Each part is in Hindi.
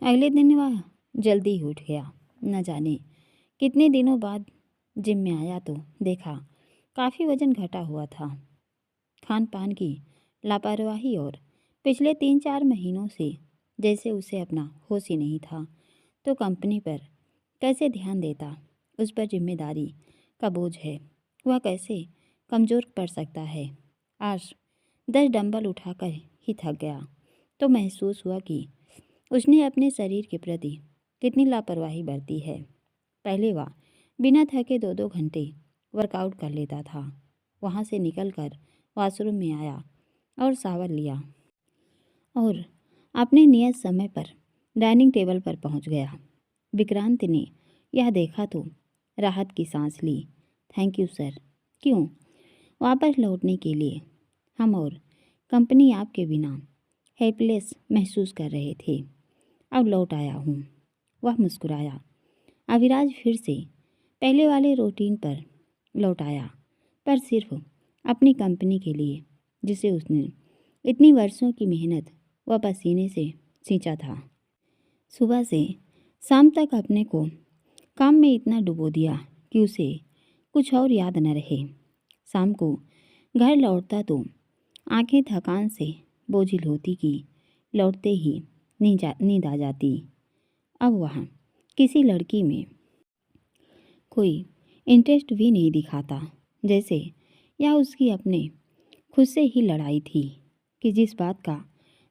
अगले दिन वह जल्दी ही उठ गया। न जाने कितने दिनों बाद जिम में आया तो देखा काफ़ी वजन घटा हुआ था। खान पान की लापरवाही और पिछले 3-4 महीनों से जैसे उसे अपना होश ही नहीं था। तो कंपनी पर कैसे ध्यान देता, उस पर जिम्मेदारी का बोझ है, वह कैसे कमज़ोर पड़ सकता है। आज 10 डंबल उठाकर ही थक गया तो महसूस हुआ कि उसने अपने शरीर के प्रति कितनी लापरवाही बरती है। पहले वह बिना थके 2-2 घंटे वर्कआउट कर लेता था। वहाँ से निकलकर वॉशरूम में आया और शावर लिया और अपने नियत समय पर डाइनिंग टेबल पर पहुँच गया। विक्रांत ने यह देखा तो राहत की सांस ली। Thank you sir. क्यों? वापस लौटने के लिए। हम और कंपनी आपके बिना हेल्पलेस महसूस कर रहे थे। अब लौट आया हूँ। वह मुस्कुराया। अविराज फिर से पहले वाले रूटीन पर लौट आया, पर सिर्फ अपनी कंपनी के लिए, जिसे उसने इतनी वर्षों की मेहनत व पसीने से सींचा था। सुबह से शाम तक अपने को काम में इतना डुबो दिया कि उसे कुछ और याद न रहे। शाम को घर लौटता तो आंखें थकान से बोझिल होती कि लौटते ही नींद आ जाती। अब वह किसी लड़की में कोई इंटरेस्ट भी नहीं दिखाता, जैसे यह उसकी अपने खुद से ही लड़ाई थी कि जिस बात का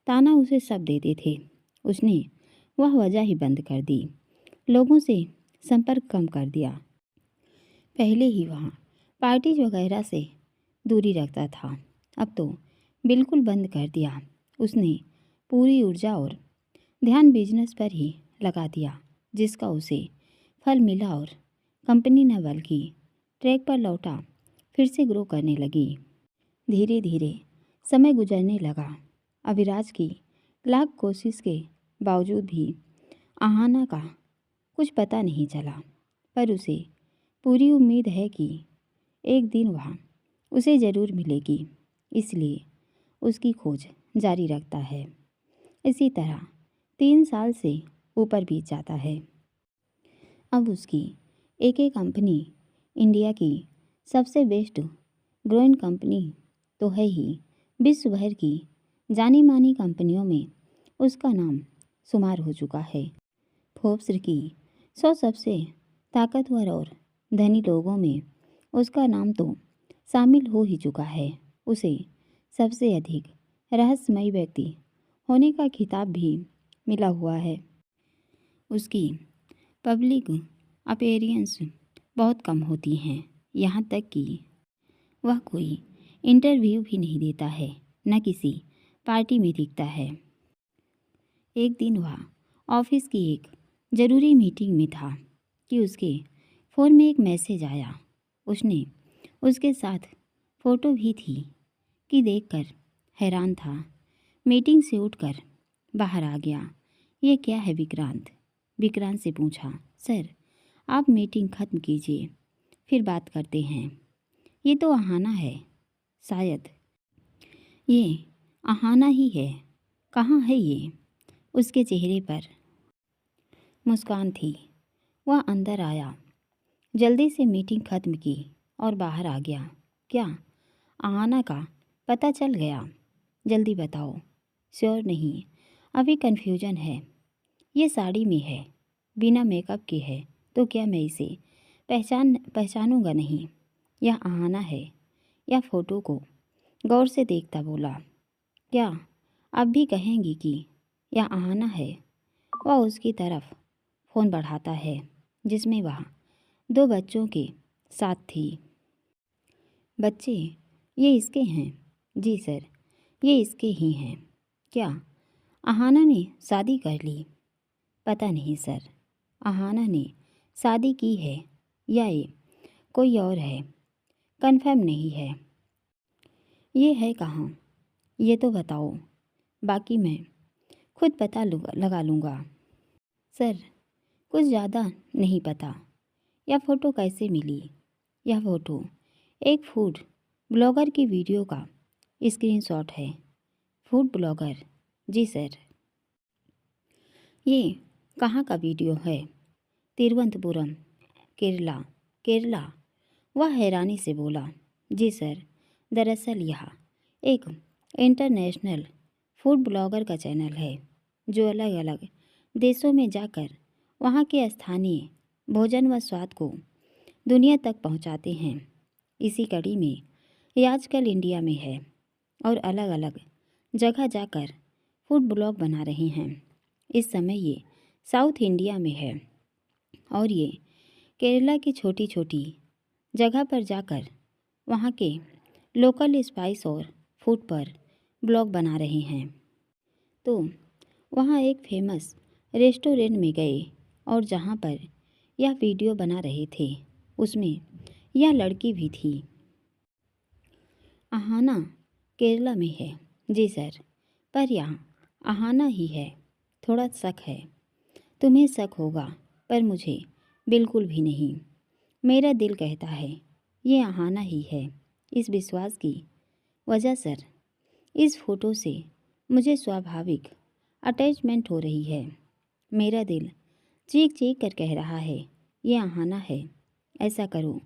ताना उसे सब देते थे उसने वह वजह ही बंद कर दी। लोगों से संपर्क कम कर दिया। पहले ही वह पार्टीज वगैरह से दूरी रखता था, अब तो बिल्कुल बंद कर दिया। उसने पूरी ऊर्जा और ध्यान बिजनेस पर ही लगा दिया, जिसका उसे फल मिला और कंपनी न बल्कि ट्रैक पर लौटा फिर से ग्रो करने लगी। धीरे धीरे समय गुजरने लगा। अविराज की लाख कोशिश के बावजूद भी आहाना का कुछ पता नहीं चला, पर उसे पूरी उम्मीद है कि एक दिन वह उसे ज़रूर मिलेगी, इसलिए उसकी खोज जारी रखता है। इसी तरह 3 साल से ऊपर बीत जाता है। अब उसकी एक कंपनी इंडिया की सबसे बेस्ट ग्रोइंग कंपनी तो है ही, विश्व भर की जानी मानी कंपनियों में उसका नाम शुमार हो चुका है। फोर्ब्स की 100 सबसे ताकतवर और धनी लोगों में उसका नाम तो शामिल हो ही चुका है। उसे सबसे अधिक रहस्यमयी व्यक्ति होने का खिताब भी मिला हुआ है। उसकी पब्लिक अपीयरेंस बहुत कम होती हैं, यहाँ तक कि वह कोई इंटरव्यू भी नहीं देता है, न किसी पार्टी में दिखता है। एक दिन वह ऑफिस की एक ज़रूरी मीटिंग में था कि उसके फ़ोन में एक मैसेज आया। उसने उसके साथ फ़ोटो भी थी कि देखकर हैरान था। मीटिंग से उठकर बाहर आ गया। ये क्या है विक्रांत? विक्रांत से पूछा। सर, आप मीटिंग ख़त्म कीजिए, फिर बात करते हैं। ये तो आहाना है। शायद ये आहाना ही है। कहाँ है ये? उसके चेहरे पर मुस्कान थी। वह अंदर आया, जल्दी से मीटिंग ख़त्म की और बाहर आ गया। क्या आहाना का पता चल गया? जल्दी बताओ। श्योर नहीं, अभी कन्फ्यूजन है। ये साड़ी में है, बिना मेकअप के है, तो क्या मैं इसे पहचानूंगा नहीं? यह आहाना है। यह फ़ोटो को गौर से देखता बोला। क्या अब भी कहेंगी कि यह आहाना है? वह उसकी तरफ फ़ोन बढ़ाता है, जिसमें वह 2 बच्चों के साथ थी। बच्चे ये इसके हैं? जी सर, ये इसके ही हैं। क्या आहाना ने शादी कर ली? पता नहीं सर। आहाना ने शादी की है या ये कोई और है, कन्फर्म नहीं है। ये है कहाँ? ये तो बताओ, बाकी मैं खुद पता लगा लूँगा। सर, कुछ ज़्यादा नहीं पता। यह फ़ोटो कैसे मिली? यह फ़ोटो एक फूड ब्लॉगर की वीडियो का स्क्रीनशॉट है। Food blogger? जी सर। ये कहाँ का वीडियो है? तिरुवनंतपुरम, केरला। केरला? वह हैरानी से बोला। जी सर, दरअसल यह एक इंटरनेशनल फूड ब्लॉगर का चैनल है जो अलग अलग देशों में जाकर वहाँ के स्थानीय भोजन व स्वाद को दुनिया तक पहुँचाते हैं। इसी कड़ी में ये आजकल इंडिया में है और अलग अलग जगह जाकर फूड ब्लॉग बना रहे हैं। इस समय ये साउथ इंडिया में है और ये केरला की छोटी छोटी जगह पर जाकर वहाँ के लोकल स्पाइस और फूड पर ब्लॉग बना रहे हैं। तो वहाँ एक फेमस रेस्टोरेंट में गए और जहाँ पर यह वीडियो बना रहे थे उसमें यह लड़की भी थी। आहाना केरला में है? जी सर, पर यहाँ आहाना ही है। थोड़ा शक है। तुम्हें शक होगा पर मुझे बिल्कुल भी नहीं। मेरा दिल कहता है ये आहाना ही है। इस विश्वास की वजह सर, इस फ़ोटो से मुझे स्वाभाविक अटैचमेंट हो रही है। मेरा दिल चीख चीख कर कह रहा है ये आहाना है। ऐसा करो,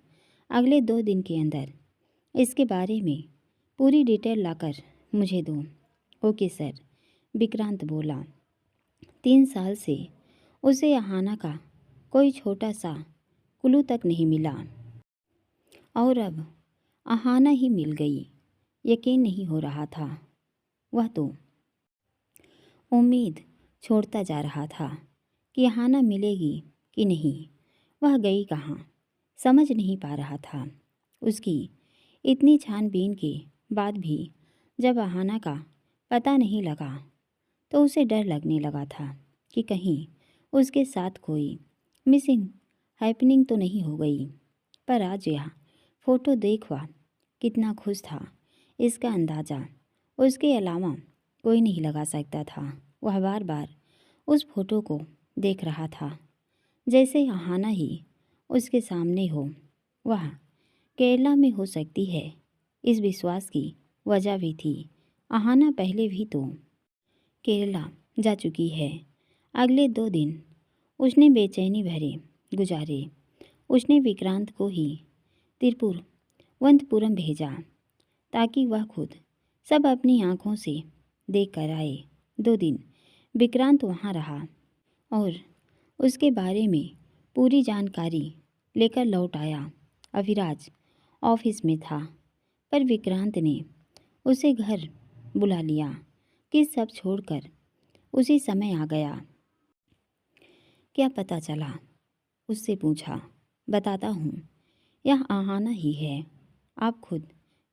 अगले 2 दिन के अंदर इसके बारे में पूरी डिटेल लाकर मुझे दो। ओके सर, विक्रांत बोला। 3 साल से उसे आहाना का कोई छोटा सा क्लू तक नहीं मिला और अब आहाना ही मिल गई। यकीन नहीं हो रहा था। वह तो उम्मीद छोड़ता जा रहा था कि आहाना मिलेगी कि नहीं। वह गई कहाँ, समझ नहीं पा रहा था। उसकी इतनी छानबीन के बाद भी जब आहाना का पता नहीं लगा तो उसे डर लगने लगा था कि कहीं उसके साथ कोई मिसिंग हैपनिंग तो नहीं हो गई। पर आज यह फ़ोटो देख वह कितना खुश था इसका अंदाज़ा उसके अलावा कोई नहीं लगा सकता था। वह बार बार उस फोटो को देख रहा था जैसे आहाना ही उसके सामने हो। वह केरला में हो सकती है, इस विश्वास की वजह भी थी। आहाना पहले भी तो केरला जा चुकी है। अगले 2 दिन उसने बेचैनी भरे गुजारे। उसने विक्रांत को ही तिरुवनंतपुरम भेजा ताकि वह खुद सब अपनी आँखों से देख कर आए। 2 दिन विक्रांत वहाँ रहा और उसके बारे में पूरी जानकारी लेकर लौट आया। अविराज ऑफिस में था पर विक्रांत ने उसे घर बुला लिया कि सब छोड़कर उसी समय आ गया। क्या पता चला? उससे पूछा। बताता हूँ, यह आहाना ही है। आप खुद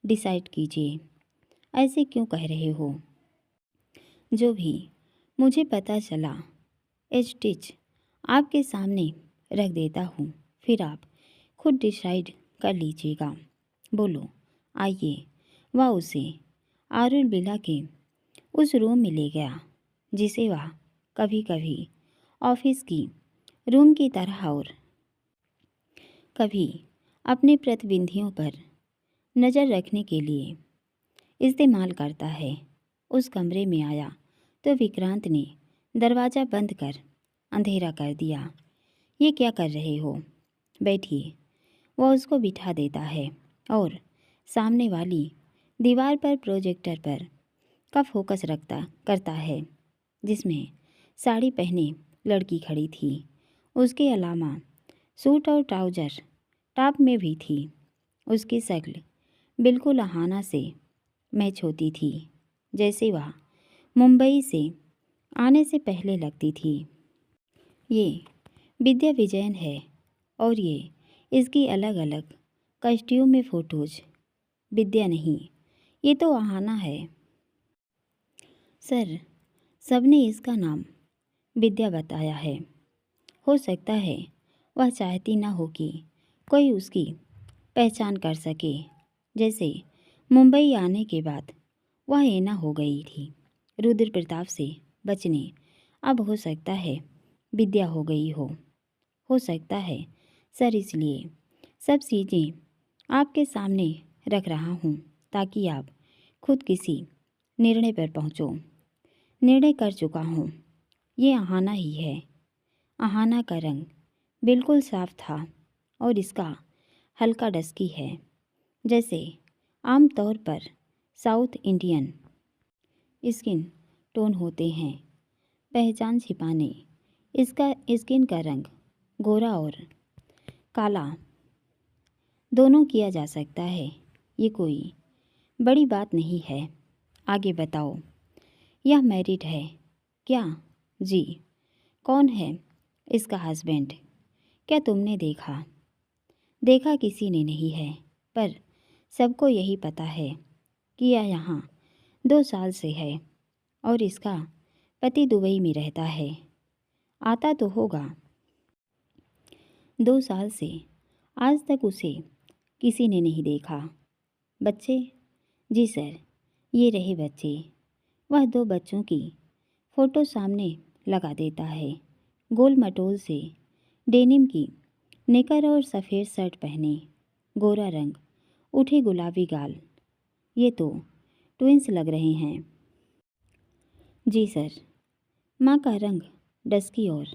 डिसाइड कीजिए। ऐसे क्यों कह रहे हो? जो भी मुझे पता चला एज आपके सामने रख देता हूँ, फिर आप खुद डिसाइड कर लीजिएगा। बोलो, आइए। वह उसे आरुल बिला के उस रूम में ले गया जिसे वह कभी कभी ऑफिस की रूम की तरह और कभी अपने प्रतिद्वंदियों पर नज़र रखने के लिए इस्तेमाल करता है। उस कमरे में आया तो विक्रांत ने दरवाज़ा बंद कर अंधेरा कर दिया। ये क्या कर रहे हो? बैठिए। वह उसको बिठा देता है और सामने वाली दीवार पर प्रोजेक्टर पर का फोकस करता है जिसमें साड़ी पहने लड़की खड़ी थी। उसके अलावा सूट और ट्राउज़र टॉप में भी थी। उसकी शक्ल बिल्कुल आहाना से मैच होती थी जैसे वह मुंबई से आने से पहले लगती थी। ये विद्या विजयन है और ये इसकी अलग अलग कॉस्ट्यूम में फ़ोटोज़। विद्या नहीं, ये तो आहाना है। सर, सबने इसका नाम विद्या बताया है। हो सकता है वह चाहती ना हो कि कोई उसकी पहचान कर सके। जैसे मुंबई आने के बाद वह ऐना हो गई थी। रुद्र प्रताप से बचने अब हो सकता है विद्या हो गई हो सकता है सर। इसलिए सब चीज़ें आपके सामने रख रहा हूँ ताकि आप खुद किसी निर्णय पर पहुँचो। निर्णय कर चुका हूँ। ये आहाना ही है। आहाना का रंग बिल्कुल साफ था और इसका हल्का डस्की है, जैसे आमतौर पर साउथ इंडियन स्किन टोन होते हैं। पहचान छिपाने इसका स्किन का रंग गोरा और काला दोनों किया जा सकता है। ये कोई बड़ी बात नहीं है। आगे बताओ। यह मैरिड है क्या? जी। कौन है इसका हस्बैंड? क्या तुमने देखा? देखा किसी ने नहीं है, पर सबको यही पता है कि यह यहाँ 2 साल से है और इसका पति दुबई में रहता है। आता तो होगा। 2 साल से आज तक उसे किसी ने नहीं देखा। बच्चे? जी सर, ये रहे बच्चे। वह 2 बच्चों की फ़ोटो सामने लगा देता है। गोल मटोल से डेनिम की निकर और सफ़ेद शर्ट पहने, गोरा रंग, उठे गुलाबी गाल। ये तो ट्विंस लग रहे हैं। जी सर। माँ का रंग डस्की और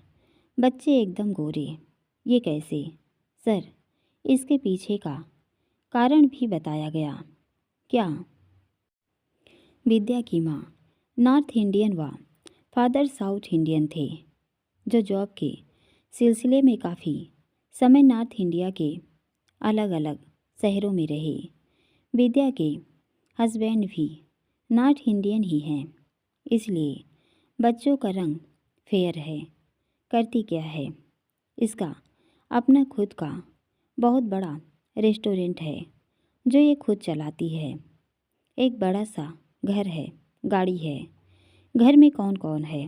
बच्चे एकदम गोरे। ये कैसे? सर, इसके पीछे का कारण भी बताया गया। क्या? विद्या की माँ नॉर्थ इंडियन व फादर साउथ इंडियन थे, जो जॉब के सिलसिले में काफ़ी समय नॉर्थ इंडिया के अलग अलग शहरों में रहे। विद्या के हस्बैंड भी नॉर्थ इंडियन ही हैं, इसलिए बच्चों का रंग फेयर है। करती क्या है? इसका अपना खुद का बहुत बड़ा रेस्टोरेंट है जो ये खुद चलाती है। एक बड़ा सा घर है, गाड़ी है। घर में कौन कौन है?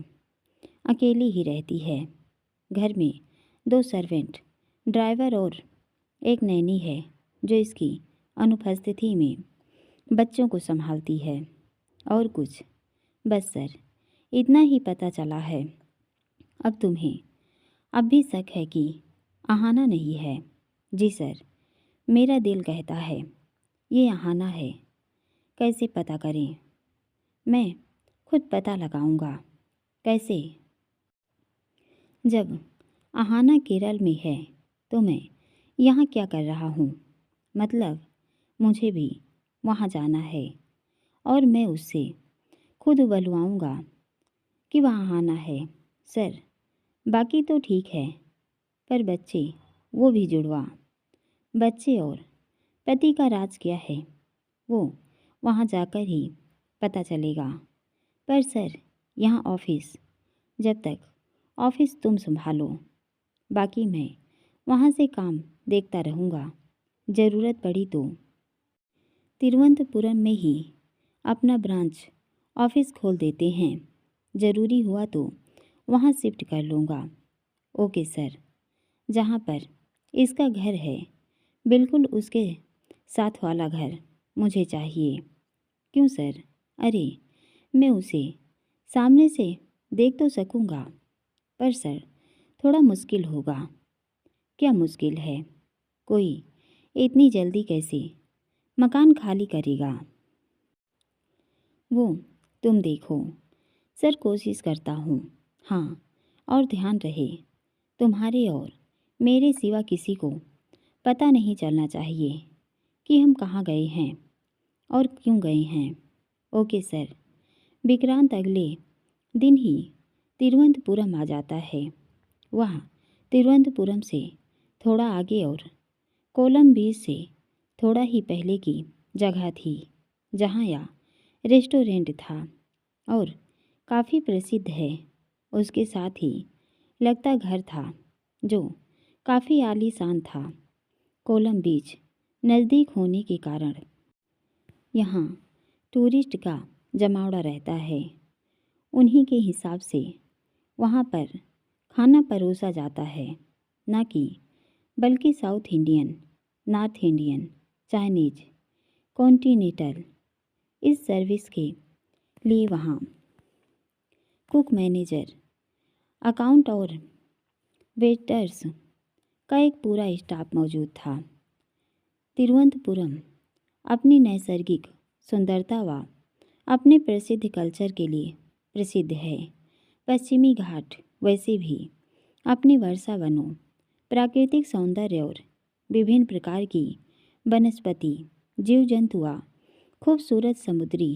अकेली ही रहती है। घर में 2 सर्वेंट, ड्राइवर और एक नैनी है जो इसकी अनुपस्थिति में बच्चों को संभालती है। और कुछ? बस सर, इतना ही पता चला है। अब तुम्हें अब भी शक है कि आहाना नहीं है? जी सर, मेरा दिल कहता है ये आहाना है। कैसे पता करें? मैं खुद पता लगाऊंगा। कैसे? जब आहाना केरल में है तो मैं यहाँ क्या कर रहा हूँ? मतलब मुझे भी वहाँ जाना है और मैं उससे खुद बुलवाऊँगा कि वहाँ आहाना है। सर, बाकी तो ठीक है, पर बच्चे, वो भी जुड़वा। बच्चे और पति का राज क्या है वो वहाँ जाकर ही पता चलेगा। पर सर, यहाँ ऑफिस, जब तक ऑफिस तुम संभालो, बाकी मैं वहाँ से काम देखता रहूँगा। ज़रूरत पड़ी तो तिरुवनंतपुरम में ही अपना ब्रांच ऑफिस खोल देते हैं। ज़रूरी हुआ तो वहाँ शिफ्ट कर लूँगा। Okay sir. जहाँ पर इसका घर है, बिल्कुल उसके साथ वाला घर मुझे चाहिए। क्यों सर? अरे, मैं उसे सामने से देख तो सकूँगा, पर सर थोड़ा मुश्किल होगा। क्या मुश्किल है? कोई इतनी जल्दी कैसे मकान खाली करेगा? वो तुम देखो। सर, कोशिश करता हूँ। हाँ, और ध्यान रहे तुम्हारे और मेरे सिवा किसी को पता नहीं चलना चाहिए कि हम कहाँ गए हैं और क्यों गए हैं। Okay sir. विक्रांत अगले दिन ही तिरुवनंतपुरम आ जाता है। वह तिरुवनंतपुरम से थोड़ा आगे और कोलम बीच से थोड़ा ही पहले की जगह थी, जहाँ यह रेस्टोरेंट था और काफ़ी प्रसिद्ध है। उसके साथ ही लगता घर था जो काफ़ी आलीशान था। कोलम बीच नज़दीक होने के कारण यहाँ टूरिस्ट का जमावड़ा रहता है। उन्हीं के हिसाब से वहाँ पर खाना परोसा जाता है, ना कि बल्कि south Indian, north Indian, Chinese, continental. इस सर्विस के लिए वहाँ कुक, मैनेजर, अकाउंट और वेटर्स का एक पूरा स्टाफ मौजूद था। तिरुवनंतपुरम अपनी नैसर्गिक सुंदरता व अपने प्रसिद्ध कल्चर के लिए प्रसिद्ध है, पश्चिमी घाट वैसे भी अपने वर्षा वनों, प्राकृतिक सौंदर्य और विभिन्न प्रकार की वनस्पति, जीव जंतु व खूबसूरत समुद्री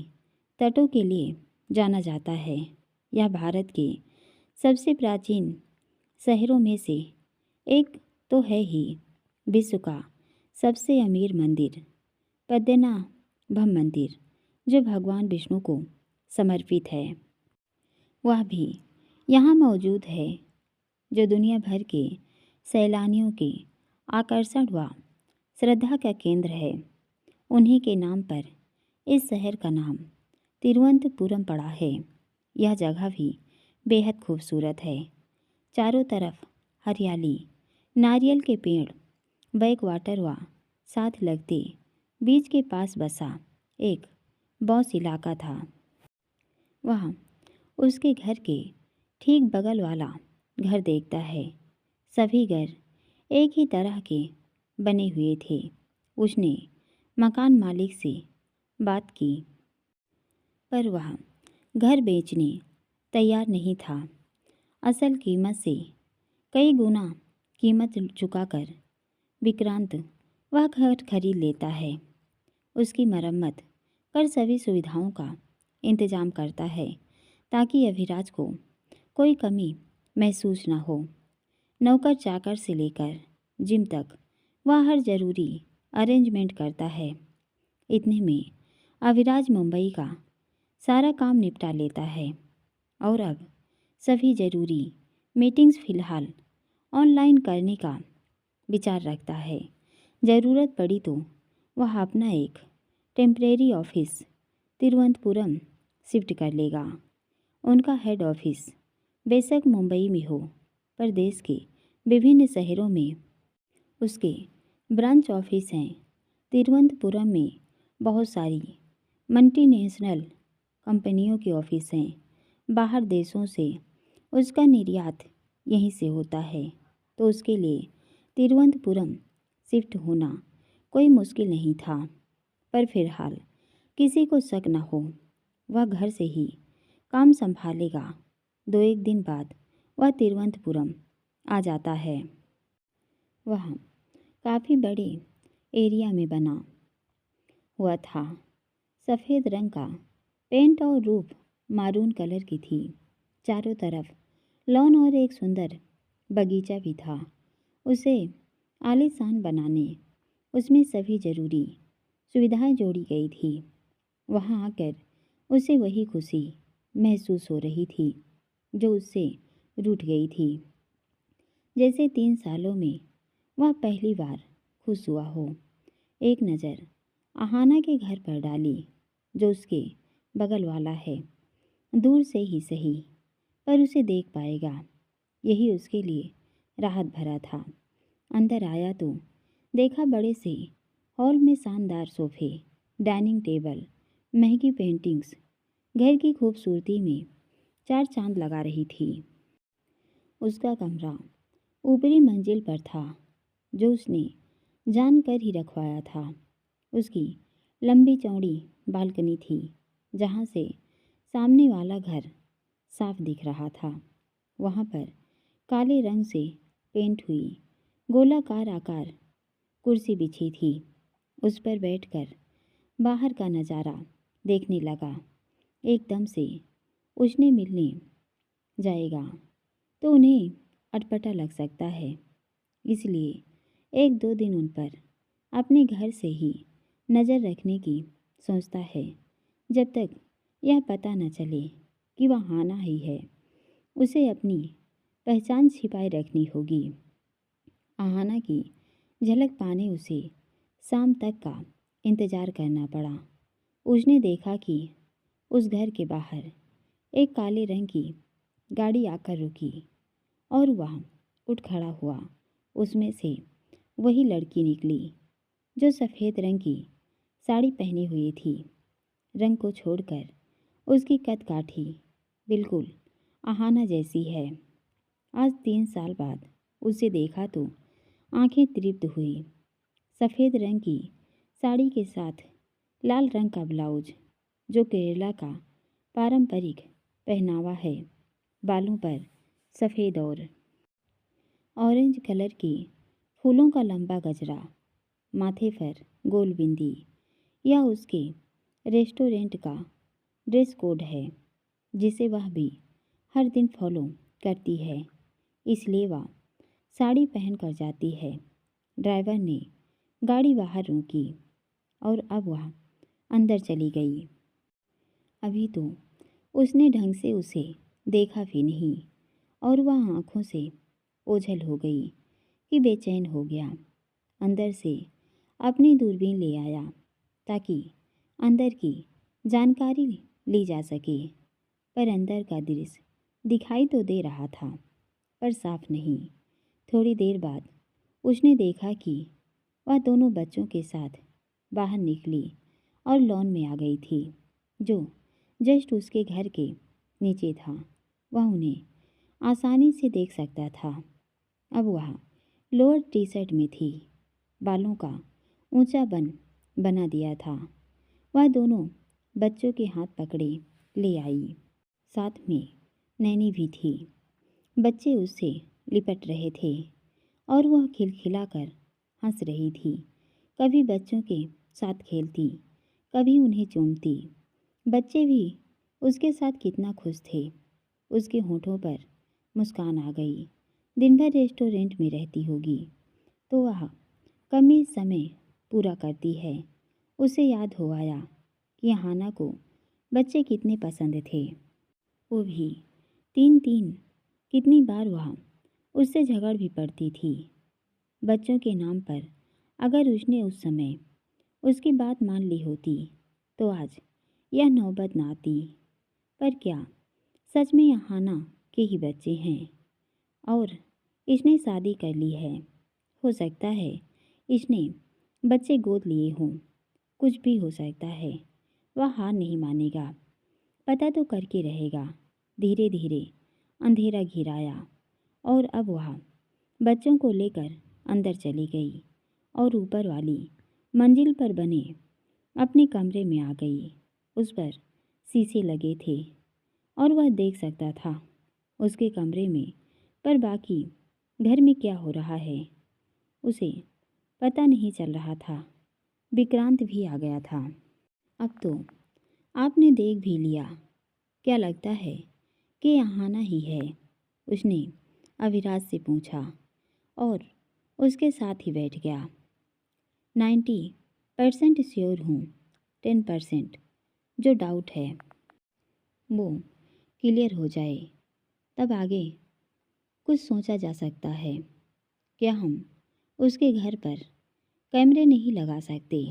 तटों के लिए जाना जाता है। यह भारत के सबसे प्राचीन शहरों में से एक तो है ही। विश्व का सबसे अमीर मंदिर पद्मनाभम मंदिर, जो भगवान विष्णु को समर्पित है, वह भी यहाँ मौजूद है, जो दुनिया भर के सैलानियों के आकर्षण व श्रद्धा का केंद्र है। उन्हीं के नाम पर इस शहर का नाम तिरुवनंतपुरम पड़ा है। यह जगह भी बेहद खूबसूरत है। चारों तरफ हरियाली, नारियल के पेड़, बैक वाटर व साथ लगते बीच के पास बसा एक बॉस इलाका था। वह उसके घर के ठीक बगल वाला घर देखता है। सभी घर एक ही तरह के बने हुए थे। उसने मकान मालिक से बात की, पर वह घर बेचने तैयार नहीं था। असल कीमत से कई गुना कीमत चुकाकर विक्रांत वह घर खरीद लेता है। उसकी मरम्मत कर सभी सुविधाओं का इंतजाम करता है, ताकि अभिराज को कोई कमी महसूस न हो। नौकर चाकर से लेकर जिम तक वह हर ज़रूरी अरेंजमेंट करता है। इतने में अभिराज मुंबई का सारा काम निपटा लेता है और अब सभी ज़रूरी मीटिंग्स फ़िलहाल ऑनलाइन करने का विचार रखता है। ज़रूरत पड़ी तो वह अपना एक टेम्परेरी ऑफिस तिरुवनंतपुरम शिफ्ट कर लेगा। उनका हेड ऑफिस बेशक मुंबई में हो, पर देश के विभिन्न शहरों में उसके ब्रांच ऑफिस हैं। तिरुवनंतपुरम में बहुत सारी मल्टीनेशनल कंपनियों के ऑफिस हैं। बाहर देशों से उसका निर्यात यहीं से होता है, तो उसके लिए तिरुवनंतपुरम शिफ्ट होना कोई मुश्किल नहीं था। पर फिलहाल किसी को शक न हो, वह घर से ही काम संभालेगा। 2-1 दिन बाद वह तिरुवनंतपुरम आ जाता है। वह काफ़ी बड़े एरिया में बना हुआ था। सफ़ेद रंग का पेंट और रूफ मारून कलर की थी। चारों तरफ लॉन और एक सुंदर बगीचा भी था। उसे आलीशान बनाने उसमें सभी ज़रूरी सुविधाएं जोड़ी गई थी। वहाँ आकर उसे वही खुशी महसूस हो रही थी जो उससे रूठ गई थी। जैसे 3 सालों में वह पहली बार खुश हुआ हो। एक नज़र आहाना के घर पर डाली, जो उसके बगल वाला है। दूर से ही सही, पर उसे देख पाएगा, यही उसके लिए राहत भरा था। अंदर आया तो देखा बड़े से हॉल में शानदार सोफे, डाइनिंग टेबल, महंगी पेंटिंग्स घर की खूबसूरती में 4 चांद लगा रही थी। उसका कमरा ऊपरी मंजिल पर था, जो उसने जानकर ही रखवाया था। उसकी लंबी चौड़ी बालकनी थी, जहाँ से सामने वाला घर साफ दिख रहा था। वहाँ पर काले रंग से पेंट हुई गोलाकार आकार कुर्सी बिछी थी। उस पर बैठकर बाहर का नज़ारा देखने लगा। एकदम से उसने मिलने जाएगा तो उन्हें अटपटा लग सकता है, इसलिए 1-2 दिन उन पर अपने घर से ही नज़र रखने की सोचता है, जब तक यह पता न चले कि वह आना ही है। उसे अपनी पहचान छिपाए रखनी होगी। आहाना की झलक पाने उसे शाम तक का इंतज़ार करना पड़ा। उसने देखा कि उस घर के बाहर एक काले रंग की गाड़ी आकर रुकी और वह उठ खड़ा हुआ। उसमें से वही लड़की निकली जो सफ़ेद रंग की साड़ी पहनी हुई थी। रंग को छोड़कर उसकी कदकाठी बिल्कुल आहाना जैसी है। आज 3 साल बाद उसे देखा तो आंखें तृप्त हुई। सफ़ेद रंग की साड़ी के साथ लाल रंग का ब्लाउज, जो केरला का पारंपरिक पहनावा है, बालों पर सफ़ेद और ऑरेंज कलर के फूलों का लंबा गजरा, माथे पर गोल बिंदी। यह उसके रेस्टोरेंट का ड्रेस कोड है जिसे वह भी हर दिन फॉलो करती है, इसलिए वह साड़ी पहन कर जाती है। ड्राइवर ने गाड़ी बाहर रोकी और अब वह अंदर चली गई। अभी तो उसने ढंग से उसे देखा भी नहीं और वह आंखों से ओझल हो गई कि बेचैन हो गया। अंदर से अपनी दूरबीन ले आया ताकि अंदर की जानकारी ली जा सके, पर अंदर का दृश्य दिखाई तो दे रहा था पर साफ नहीं। थोड़ी देर बाद उसने देखा कि वह दोनों बच्चों के साथ बाहर निकली और लॉन में आ गई थी जो जस्ट उसके घर के नीचे था। वह उन्हें आसानी से देख सकता था। अब वह लोअर टी शर्ट में थी, बालों का ऊंचा बन बना दिया था। वह दोनों बच्चों के हाथ पकड़े ले आई। साथ में नैनी भी थी। बच्चे उससे लिपट रहे थे और वह खिलखिलाकर हंस रही थी। कभी बच्चों के साथ खेलती, कभी उन्हें चूमती। बच्चे भी उसके साथ कितना खुश थे। उसके होठों पर मुस्कान आ गई। दिन भर रेस्टोरेंट में रहती होगी तो वह कम ही समय पूरा करती है। उसे याद हो आया कि हाना को बच्चे कितने पसंद थे। वो भी 3-3 कितनी बार वह उससे झगड़ भी पड़ती थी बच्चों के नाम पर। अगर उसने उस समय उसकी बात मान ली होती तो आज यह नौबत ना आती। पर क्या सच में हाना के ही बच्चे हैं और इसने शादी कर ली है? हो सकता है इसने बच्चे गोद लिए हों, कुछ भी हो सकता है। वह हार नहीं मानेगा, पता तो करके रहेगा। धीरे धीरे अंधेरा घिर आया और अब वह बच्चों को लेकर अंदर चली गई और ऊपर वाली मंजिल पर बने अपने कमरे में आ गई। उस पर शीशे लगे थे और वह देख सकता था उसके कमरे में, पर बाकी घर में क्या हो रहा है उसे पता नहीं चल रहा था। विक्रांत भी आ गया था। अब तो आपने देख भी लिया, क्या लगता है कि यहाना ही है? उसने अविराज से पूछा और उसके साथ ही बैठ गया। 90% श्योर हूँ, 10% जो डाउट है वो क्लियर हो जाए तब आगे कुछ सोचा जा सकता है। क्या हम उसके घर पर कैमरे नहीं लगा सकते?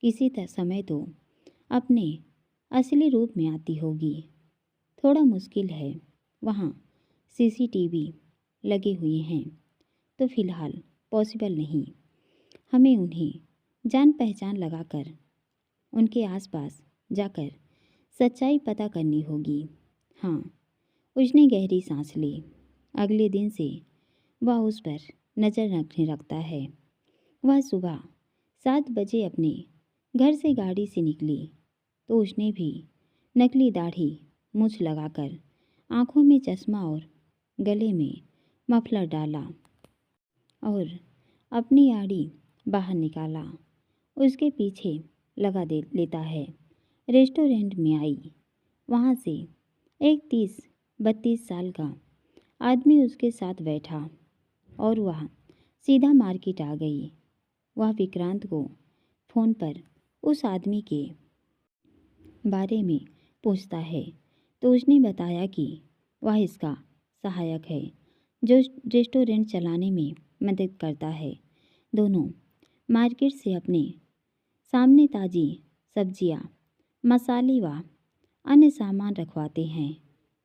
किसी समय तो अपने असली रूप में आती होगी। थोड़ा मुश्किल है, वहाँ सीसीटीवी लगे हुए हैं तो फिलहाल पॉसिबल नहीं। हमें उन्हें जान पहचान लगाकर उनके आसपास जाकर सच्चाई पता करनी होगी। हाँ, उसने गहरी सांस ली। अगले दिन से वह उस पर नज़र रखने लगता है। वह सुबह 7 बजे अपने घर से गाड़ी से निकली तो उसने भी नकली दाढ़ी मूंछ लगाकर आंखों में चश्मा और गले में मफलर डाला और अपनी आड़ी बाहर निकाला। उसके पीछे लगा दे लेता है। रेस्टोरेंट में आई। वहाँ से एक 30-32 साल का आदमी उसके साथ बैठा और वह सीधा मार्केट आ गई। वह विक्रांत को फ़ोन पर उस आदमी के बारे में पूछता है तो उसने बताया कि वह इसका सहायक है जो रेस्टोरेंट चलाने में मदद करता है। दोनों मार्केट से अपने सामने ताज़ी सब्जियां, मसाले व अन्य सामान रखवाते हैं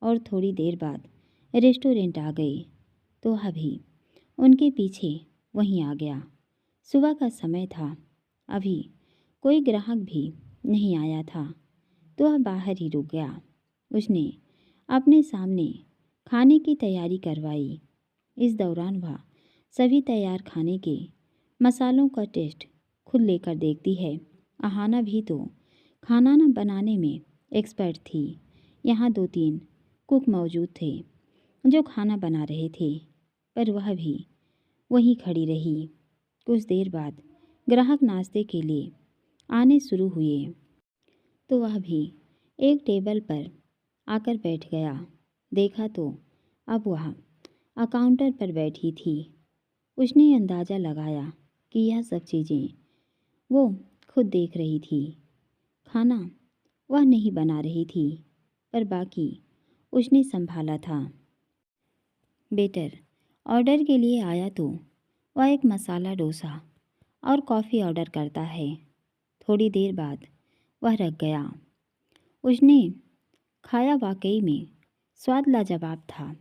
और थोड़ी देर बाद रेस्टोरेंट आ गए तो अभी उनके पीछे वहीं आ गया। सुबह का समय था, अभी कोई ग्राहक भी नहीं आया था तो वह बाहर ही रुक गया। उसने अपने सामने खाने की तैयारी करवाई। इस दौरान वह सभी तैयार खाने के मसालों का टेस्ट खुद लेकर देखती है। अहाना भी तो खाना न बनाने में एक्सपर्ट थी। यहाँ 2-3 कुक मौजूद थे जो खाना बना रहे थे, पर वह भी वहीं खड़ी रही। कुछ देर बाद ग्राहक नाश्ते के लिए आने शुरू हुए तो वह भी एक टेबल पर आकर बैठ गया। देखा तो अब वह काउंटर पर बैठी थी। उसने अंदाज़ा लगाया कि यह सब चीज़ें वो खुद देख रही थी। खाना वह नहीं बना रही थी, पर बाकी उसने संभाला था। वेटर ऑर्डर के लिए आया तो वह एक मसाला डोसा और कॉफ़ी ऑर्डर करता है। थोड़ी देर बाद वह रख गया। उसने खाया, वाकई में स्वाद लाजवाब था,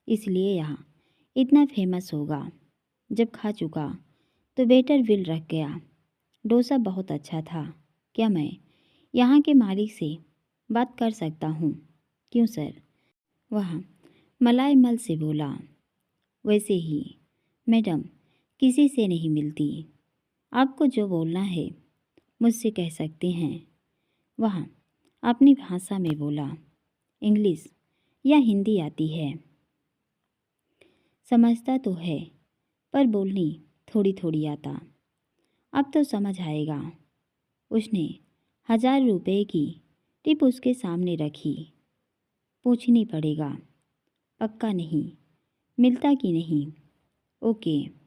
इसलिए यहाँ इतना फेमस होगा। जब खा चुका तो वेटर बिल रख गया। डोसा बहुत अच्छा था। क्या मैं यहाँ के मालिक से बात कर सकता हूँ? क्यों सर? वह मलाइमल से बोला। वैसे ही मैडम किसी से नहीं मिलती। आपको जो बोलना है मुझसे कह सकते हैं। वह अपनी भाषा में बोला। इंग्लिश या हिंदी आती है? समझता तो है, पर बोलनी थोड़ी थोड़ी आता। अब तो समझ आएगा। उसने 1000 रुपये की टिप उसके सामने रखी। पूछनी पड़ेगा, पक्का नहीं, मिलता कि नहीं? ओके।